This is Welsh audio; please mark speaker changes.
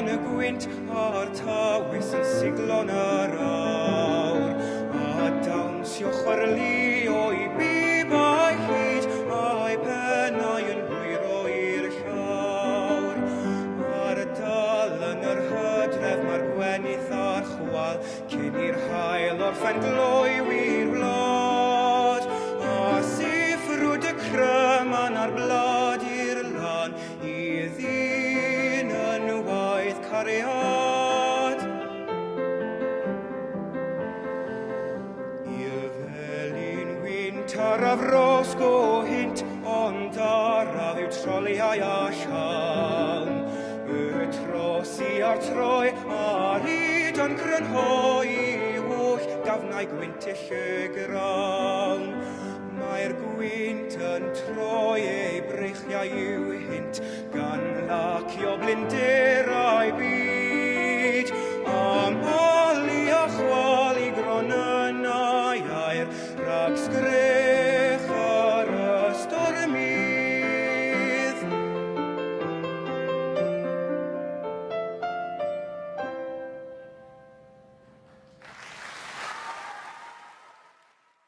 Speaker 1: Ffon y gwynt a'r tawys yn siglon yr awr, a dawnsio chwarli o'i bibau hyd, a'i pennau yn hwyro i'r llawr. Ar dal yn yr hydref mae'r gwenith a'r chwal, cyn i'r hael orffen gloiwi'r blod, a siffrwd y cryman a'r blad i'r lan, i ddyn yn waith cariad. I'r felin wynt ar afros go hint, ond araf yw troliau a llawn. Y trosi a'r troi a'r hyd yn grynhoi wll, gafnau gwyntyll y grawn. Mae'r gwynt yn troi ei breichiau i'w hint, gan lacio blinderau byd, a moli a chwalu gronynau aer, rhag sgrech ar y stormi